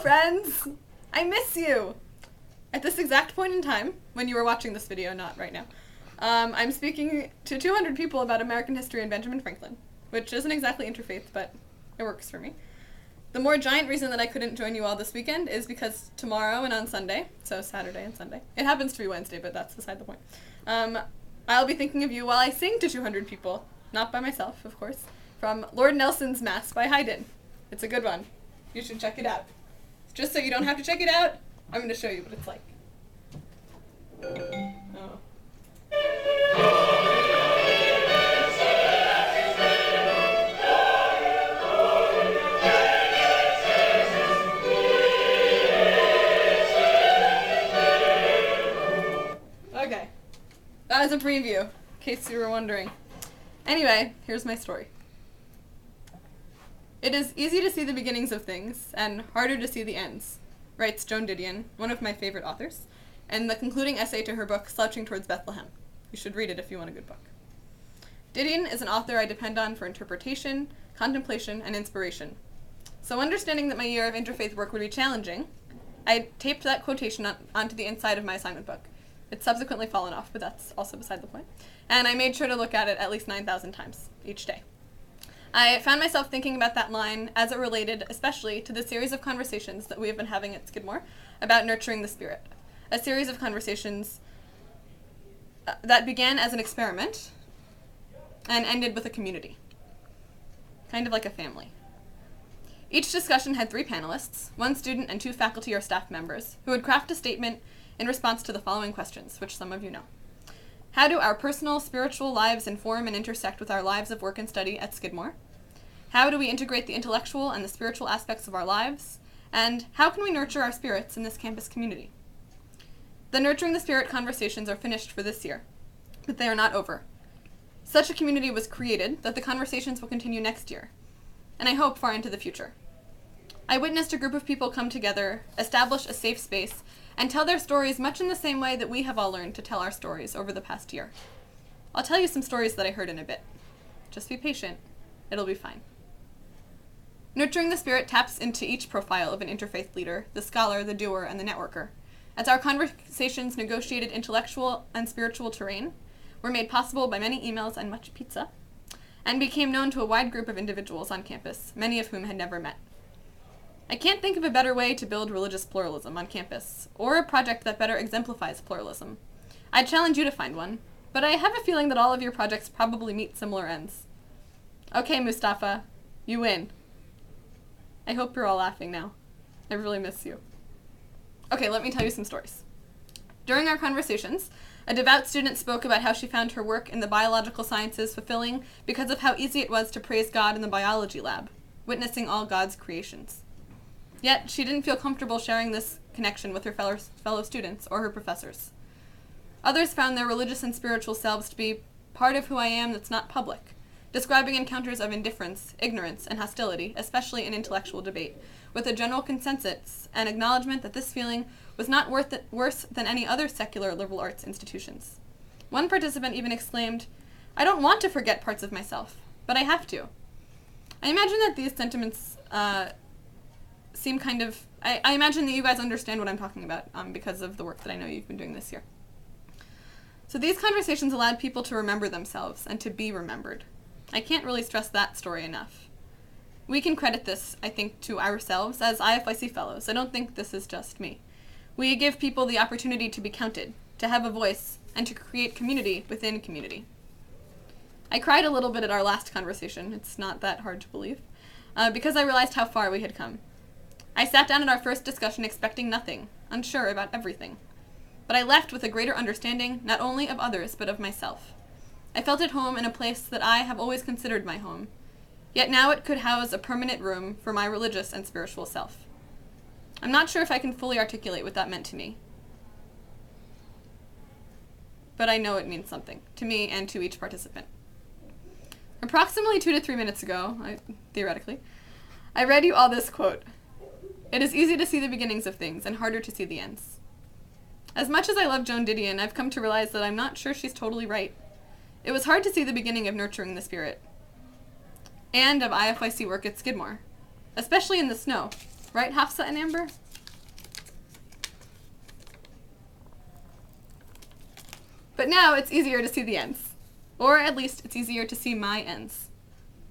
friends! I miss you! At this exact point in time, when you are watching this video, not right now, I'm speaking to 200 people about American history and Benjamin Franklin, which isn't exactly interfaith, but it works for me. The more giant reason that I couldn't join you all this weekend is because tomorrow and on Sunday, so Saturday and Sunday, it happens to be Wednesday, but that's beside the point, I'll be thinking of you while I sing to 200 people, not by myself, of course, from Lord Nelson's Mass by Haydn. It's a good one. You should check it out. Just so you don't have to check it out, I'm going to show you what it's like. Oh. Okay. That is a preview, in case you were wondering. Anyway, here's my story. It is easy to see the beginnings of things, and harder to see the ends, writes Joan Didion, one of my favorite authors, in the concluding essay to her book, Slouching Towards Bethlehem. You should read it if you want a good book. Didion is an author I depend on for interpretation, contemplation, and inspiration. So understanding that my year of interfaith work would be challenging, I taped that quotation onto the inside of my assignment book. It's subsequently fallen off, but that's also beside the point. And I made sure to look at it at least 9,000 times each day. I found myself thinking about that line as it related especially to the series of conversations that we have been having at Skidmore about nurturing the spirit. A series of conversations that began as an experiment and ended with a community. Kind of like a family. Each discussion had 3 panelists, 1 student and 2 faculty or staff members, who would craft a statement in response to the following questions, which some of you know. How do our personal, spiritual lives inform and intersect with our lives of work and study at Skidmore? How do we integrate the intellectual and the spiritual aspects of our lives? And how can we nurture our spirits in this campus community? The Nurturing the Spirit conversations are finished for this year, but they are not over. Such a community was created that the conversations will continue next year, and I hope far into the future. I witnessed a group of people come together, establish a safe space, and tell their stories much in the same way that we have all learned to tell our stories over the past year. I'll tell you some stories that I heard in a bit. Just be patient. It'll be fine. Nurturing the Spirit taps into each profile of an interfaith leader, the scholar, the doer, and the networker. As our conversations negotiated intellectual and spiritual terrain, were made possible by many emails and much pizza, and became known to a wide group of individuals on campus, many of whom had never met. I can't think of a better way to build religious pluralism on campus, or a project that better exemplifies pluralism. I'd challenge you to find one, but I have a feeling that all of your projects probably meet similar ends. Okay, Mustafa, you win. I hope you're all laughing now. I really miss you. Okay, let me tell you some stories. During our conversations, a devout student spoke about how she found her work in the biological sciences fulfilling because of how easy it was to praise God in the biology lab, witnessing all God's creations. Yet, she didn't feel comfortable sharing this connection with her fellow students or her professors. Others found their religious and spiritual selves to be part of who I am that's not public, describing encounters of indifference, ignorance, and hostility, especially in intellectual debate, with a general consensus and acknowledgement that this feeling was not worse than any other secular liberal arts institutions. One participant even exclaimed, "I don't want to forget parts of myself, but I have to." I imagine that these sentiments seem kind of... I imagine that you guys understand what I'm talking about because of the work that I know you've been doing this year. So these conversations allowed people to remember themselves and to be remembered. I can't really stress that story enough. We can credit this, I think, to ourselves as IFYC fellows. I don't think this is just me. We give people the opportunity to be counted, to have a voice, and to create community within community. I cried a little bit at our last conversation, it's not that hard to believe, because I realized how far we had come. I sat down at our first discussion expecting nothing, unsure about everything. But I left with a greater understanding, not only of others, but of myself. I felt at home in a place that I have always considered my home, yet now it could house a permanent room for my religious and spiritual self. I'm not sure if I can fully articulate what that meant to me, but I know it means something, to me and to each participant. Approximately 2 to 3 minutes ago, theoretically, I read you all this quote. It is easy to see the beginnings of things and harder to see the ends. As much as I love Joan Didion, I've come to realize that I'm not sure she's totally right. It was hard to see the beginning of Nurturing the Spirit, and of IFYC work at Skidmore, especially in the snow. Right, Hafsa and Amber? But now it's easier to see the ends. Or at least it's easier to see my ends.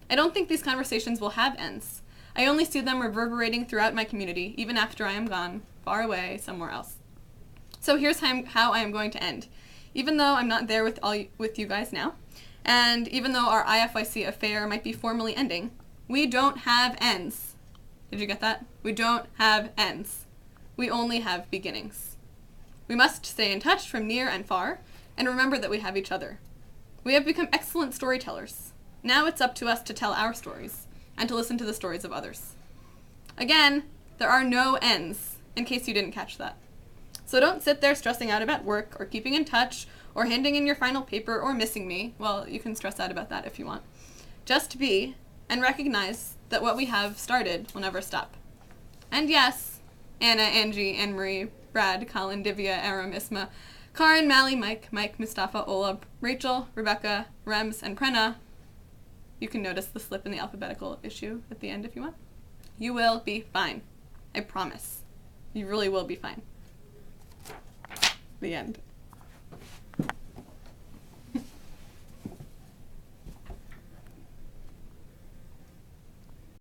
I don't think these conversations will have ends. I only see them reverberating throughout my community, even after I am gone, far away, somewhere else. So here's how I am going to end. Even though I'm not there with you guys now, and even though our IFYC affair might be formally ending, we don't have ends. Did you get that? We don't have ends. We only have beginnings. We must stay in touch from near and far, and remember that we have each other. We have become excellent storytellers. Now it's up to us to tell our stories, and to listen to the stories of others. Again, there are no ends, in case you didn't catch that. So don't sit there stressing out about work, or keeping in touch, or handing in your final paper, or missing me. Well, you can stress out about that if you want. Just be, and recognize that what we have started will never stop. And yes, Anna, Angie, Anne-Marie, Brad, Colin, Divya, Aram, Isma, Karin, Mally, Mike, Mustafa, Ola, Rachel, Rebecca, Rems, and Prenna. You can notice the slip in the alphabetical issue at the end if you want. You will be fine. I promise. You really will be fine. The end.